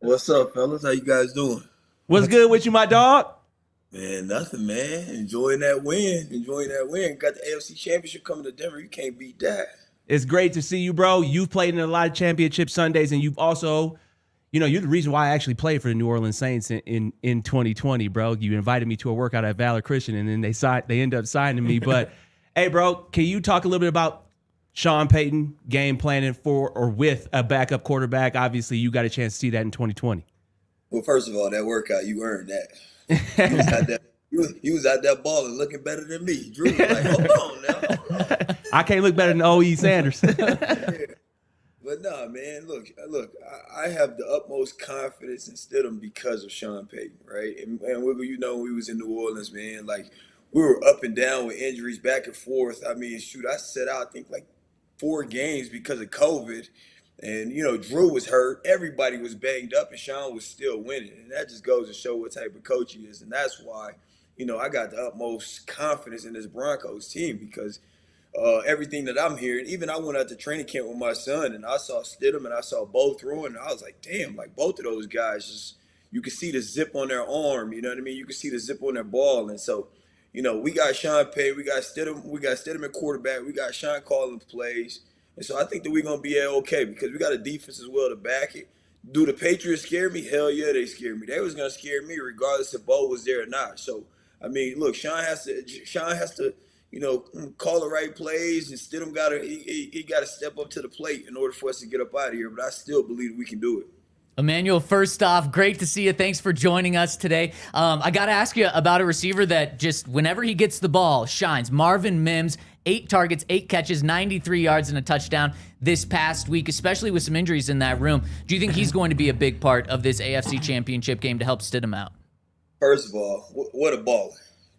What's up, fellas? How you guys doing? What's good with you, my dog? Man, nothing, man. Enjoying that win. Enjoying that win. Got the AFC Championship coming to Denver. You can't beat that. It's great to see you, bro. You've played in a lot of championship Sundays, and you've also, you're the reason why I actually played for the New Orleans Saints in 2020, bro. You invited me to a workout at Valor Christian, and then they end up signing me. But hey, bro, can you talk a little bit about Sean Payton game planning for or with a backup quarterback? Obviously, you got a chance to see that in 2020. Well, first of all, that workout, you earned that. You was out there. You was out there balling, looking better than me. Drew was like, hold on now, hold on. I can't look better than O.E. Sanders. Yeah. But nah, man, look. I have the utmost confidence in Stidham because of Sean Payton, right? And Wiggle, when we was in New Orleans, man, like we were up and down with injuries, back and forth. I mean, shoot, I set out, I think, like 4 games because of COVID, and Drew was hurt. Everybody was banged up, and Sean was still winning, and that just goes to show what type of coach he is, and that's why, I got the utmost confidence in this Broncos team because everything that I'm hearing. Even I went out to training camp with my son, and I saw Stidham and I saw Bo throwing, and I was like, damn, like both of those guys just you could see the zip on their arm. You know what I mean? You could see the zip on their ball, and so. We got Sean Payton, we got Stidham at quarterback, we got Sean calling plays, and so I think that we're gonna be okay because we got a defense as well to back it. Do the Patriots scare me? Hell yeah, they scare me. They was gonna scare me regardless if Bo was there or not. So I mean, look, Sean has to call the right plays, and Stidham he got to step up to the plate in order for us to get up out of here. But I still believe we can do it. Emmanuel, first off, great to see you. Thanks for joining us today. I got to ask you about a receiver that just, whenever he gets the ball, shines. Marvin Mims, 8 targets, 8 catches, 93 yards, and a touchdown this past week, especially with some injuries in that room. Do you think he's going to be a big part of this AFC Championship game to help Stidham out? First of all, what a baller.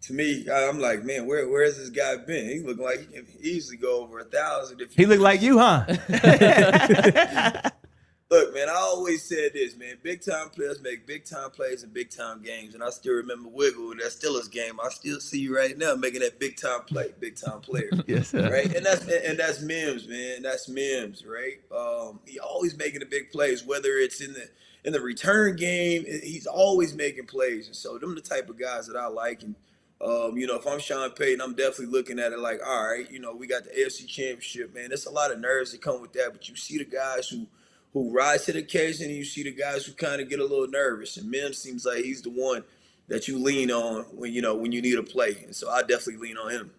To me, I'm like, man, where has this guy been? He looked like he can easily go over 1,000 if He looked like you, huh? Look, man, I always said this, man. Big time players make big time plays in big time games, and I still remember Wiggle in that Steelers game. I still see you right now making that big time play, big time player, Yes, sir. right? And that's Mims, man. That's Mims, right? He always making the big plays, whether it's in the return game. He's always making plays, and so them the type of guys that I like. And if I'm Sean Payton, I'm definitely looking at it like, all right, we got the AFC Championship, man. There's a lot of nerves that come with that, but you see the guys who rise to the occasion, and you see the guys who kind of get a little nervous. And Mims seems like he's the one that you lean on when you need a play. And so I definitely lean on him.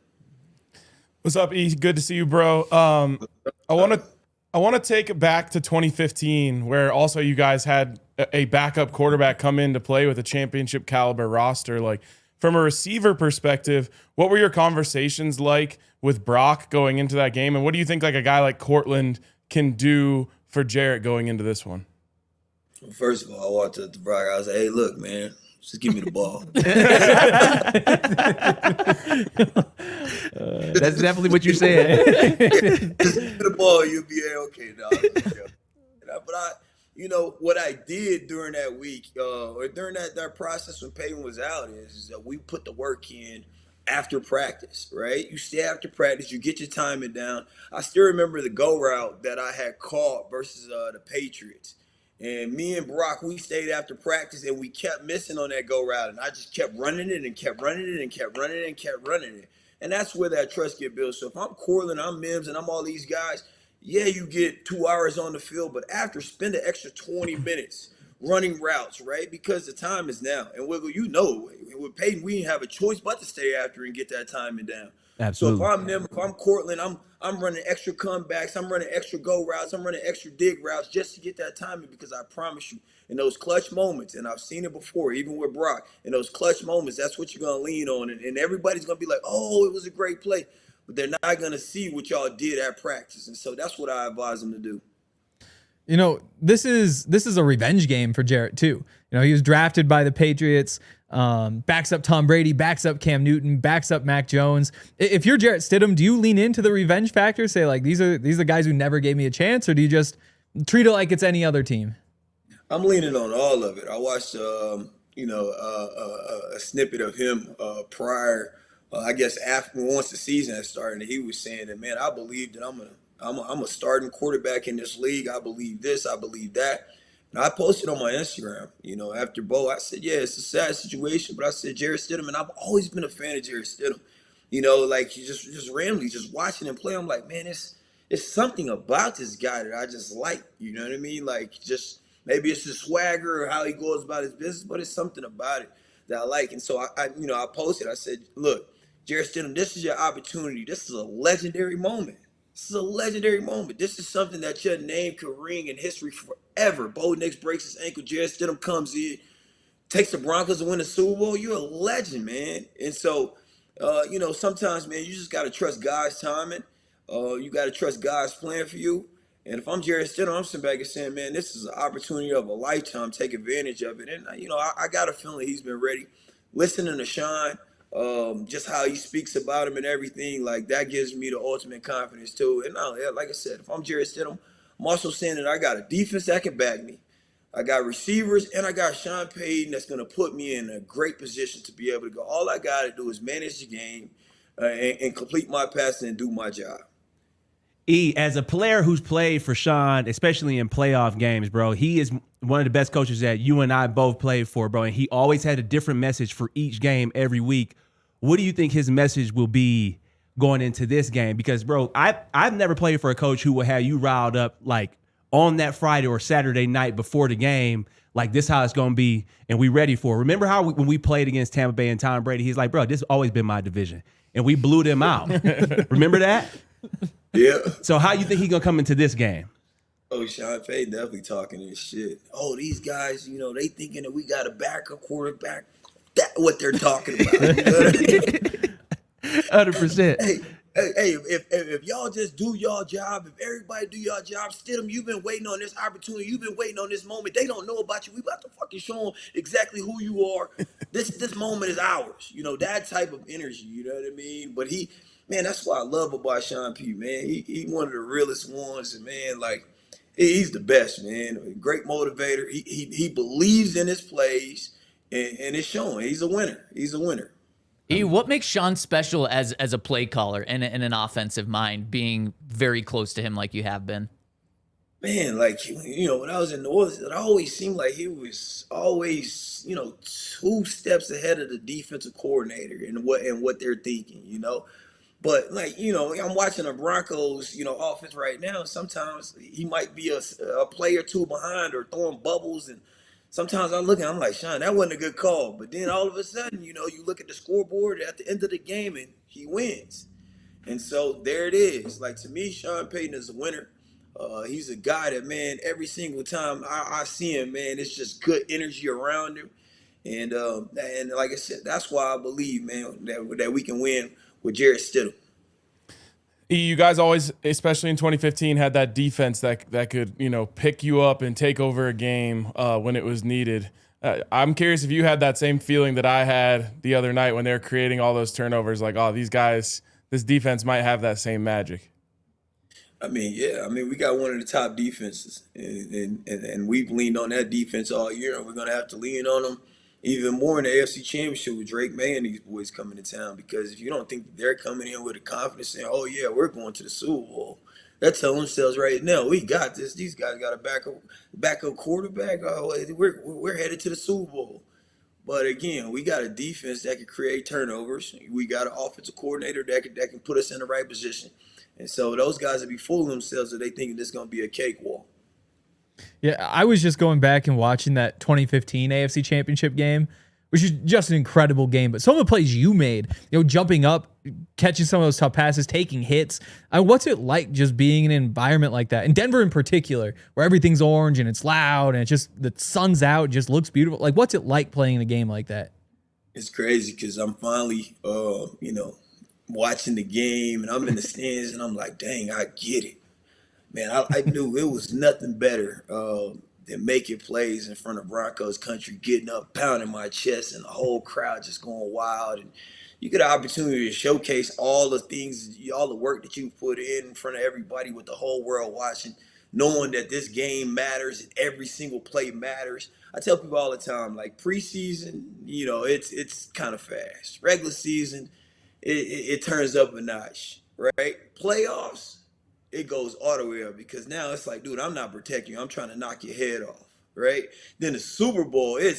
What's up, E? Good to see you, bro. I want to take it back to 2015, where also you guys had a backup quarterback come in to play with a championship caliber roster. Like, from a receiver perspective, what were your conversations like with Brock going into that game, and what do you think like a guy like Cortland can do for Jarrett going into this one? Well, first of all, I walked up to Brock. I was like, hey, look, man, just give me the ball. That's definitely what you said. Just give me the ball, you'll be okay, dog. But what I did during that week, or during that process when Peyton was out, is that we put the work in after practice, right? You stay after practice, you get your timing down. I still remember the go route that I had caught versus the Patriots. And me and Brock, we stayed after practice, and we kept missing on that go route. And I just kept running it and kept running it and kept running it and kept running it. And that's where that trust get built. So if I'm Cortland, I'm Mims, and I'm all these guys, yeah, you get 2 hours on the field, but after, spend an extra 20 minutes running routes, right? Because the time is now. And Wiggle, with Peyton, we didn't have a choice but to stay after and get that timing down. Absolutely. So if I'm them, if I'm Cortland, I'm running extra comebacks, I'm running extra go routes, I'm running extra dig routes just to get that timing, because I promise you, in those clutch moments, and I've seen it before, even with Brock, in those clutch moments, that's what you're gonna lean on, and everybody's gonna be like, oh, it was a great play, but they're not gonna see what y'all did at practice, and so that's what I advise them to do. This is a revenge game for Jarrett too. He was drafted by the Patriots, backs up Tom Brady, backs up Cam Newton, backs up Mac Jones. If you're Jarrett Stidham, do you lean into the revenge factor? Say like these are guys who never gave me a chance, or do you just treat it like it's any other team? I'm leaning on all of it. I watched, a snippet of him prior, I guess after once the season had started, and he was saying that, man, I believe that I'm a starting quarterback in this league. I believe this, I believe that. And I posted on my Instagram, after Bo, I said, yeah, it's a sad situation, but I said Jarrett Stidham, and I've always been a fan of Jarrett Stidham. Like you just randomly just watching him play, I'm like, man, it's something about this guy that I just like. You know what I mean? Like just maybe it's the swagger or how he goes about his business, but it's something about it that I like. And so I posted, I said, look, Jarrett Stidham, this is your opportunity. This is a legendary moment. This is a legendary moment. This is something that your name could ring in history forever. Bo Nix breaks his ankle. Jarrett Stidham comes in, takes the Broncos to win the Super Bowl. You're a legend, man. And so, sometimes, man, you just got to trust God's timing. You got to trust God's plan for you. And if I'm Jarrett Stidham, I'm sitting back and saying, man, this is an opportunity of a lifetime. Take advantage of it. And, I got a feeling he's been ready. Listening to Sean, just how he speaks about him and everything, like that gives me the ultimate confidence too. And like I said, if I'm Jarrett Stidham, I'm also saying that I got a defense that can back me. I got receivers and I got Sean Payton that's going to put me in a great position to be able to go. All I got to do is manage the game and complete my passing and do my job. As a player who's played for Sean, especially in playoff games, bro, he is one of the best coaches that you and I both played for, bro. And he always had a different message for each game every week. What do you think his message will be going into this game? Because, bro, I've never played for a coach who will have you riled up like on that Friday or Saturday night before the game, like this how it's going to be, and we ready for it. Remember how when we played against Tampa Bay and Tom Brady, he's like, bro, this has always been my division, and we blew them out. Remember that? Yeah. So how you think he's going to come into this game? Oh, Sean Payton definitely talking this shit. Oh, these guys, they thinking that we got a backup quarterback. That's what they're talking about. You know what I mean? 100%. Hey, if y'all just do y'all job, if everybody do y'all job, Stidham, you've been waiting on this opportunity. You've been waiting on this moment. They don't know about you. We about to fucking show them exactly who you are. This moment is ours. That type of energy. You know what I mean? But man, that's what I love about Sean P. Man, he one of the realest ones, and man, like he's the best, man. Great motivator. He believes in his plays, and it's showing. He's a winner. He's a winner. What makes Sean special as a play caller and an offensive mind, being very close to him like you have been? Man, like, when I was in New Orleans, it always seemed like he was always, 2 steps ahead of the defensive coordinator and what they're thinking. But like, I'm watching the Broncos, offense right now. Sometimes he might be a play or two behind or throwing bubbles, and sometimes I look and I'm like, Sean, that wasn't a good call. But then all of a sudden, you look at the scoreboard at the end of the game and he wins. And so there it is. Like, to me, Sean Payton is a winner. He's a guy that, man, every single time I see him, man, it's just good energy around him. And like I said, that's why I believe, man, that we can win with Jarrett Stidham. You guys always, especially in 2015, had that defense that could, pick you up and take over a game when it was needed. I'm curious if you had that same feeling that I had the other night when they were creating all those turnovers, like, oh, these guys, this defense might have that same magic. I mean, yeah. I mean, we got one of the top defenses, and we've leaned on that defense all year, and we're going to have to lean on them even more in the AFC Championship with Drake May and these boys coming to town. Because if you don't think that they're coming in with a confidence saying, oh, yeah, we're going to the Super Bowl, they're telling themselves right now, we got this. These guys got a backup quarterback. Oh, we're headed to the Super Bowl. But again, we got a defense that can create turnovers. We got an offensive coordinator that can put us in the right position. And so those guys will be fooling themselves if they think this is going to be a cakewalk. Yeah, I was just going back and watching that 2015 AFC Championship game, which is just an incredible game. But some of the plays you made, jumping up, catching some of those tough passes, taking hits. What's it like just being in an environment like that? In Denver in particular, where everything's orange and it's loud and it's just the sun's out, it just looks beautiful. Like, what's it like playing in a game like that? It's crazy because I'm finally, watching the game, and I'm in the stands, and I'm like, dang, I get it. Man, I knew it was nothing better than making plays in front of Broncos Country, getting up, pounding my chest, and the whole crowd just going wild. And you get an opportunity to showcase all the things, all the work that you put in front of everybody with the whole world watching, knowing that this game matters and every single play matters. I tell people all the time, like preseason, it's kind of fast. Regular season, it turns up a notch, right? Playoffs, it goes all the way up because now it's like, dude, I'm not protecting you. I'm trying to knock your head off, right? Then the Super Bowl, hey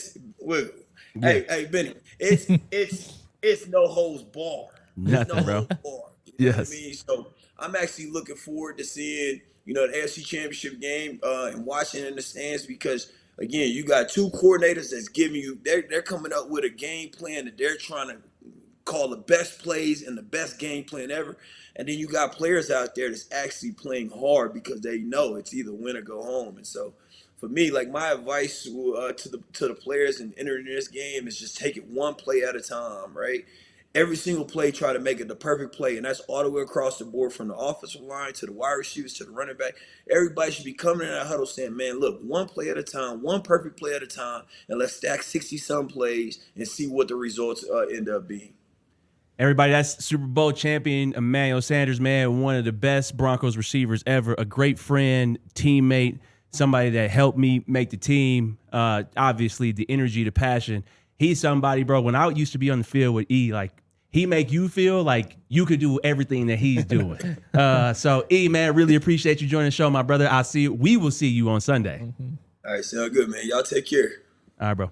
Benny, it's no holds bar. It's no Nothing, bro. holds bar. You know what I Yes. mean? So I'm actually looking forward to seeing, the AFC Championship game and watching in the stands because again, you got two coordinators that's giving you they're coming up with a game plan that they're trying to call the best plays and the best game plan ever. And then you got players out there that's actually playing hard because they know it's either win or go home. And so for me, like my advice to the players and entering this game is just take it one play at a time, right? Every single play, try to make it the perfect play, and that's all the way across the board from the offensive line to the wide receivers to the running back. Everybody should be coming in that huddle saying, man, look, one play at a time, one perfect play at a time, and let's stack 60-some plays and see what the results end up being. Everybody, that's Super Bowl champion Emmanuel Sanders, man, one of the best Broncos receivers ever, a great friend, teammate, somebody that helped me make the team. Obviously, the energy, the passion. He's somebody, bro, when I used to be on the field with E, like, he make you feel like you could do everything that he's doing. So, E, man, really appreciate you joining the show, my brother. We will see you on Sunday. All right, sound good, man. Y'all take care. All right, bro.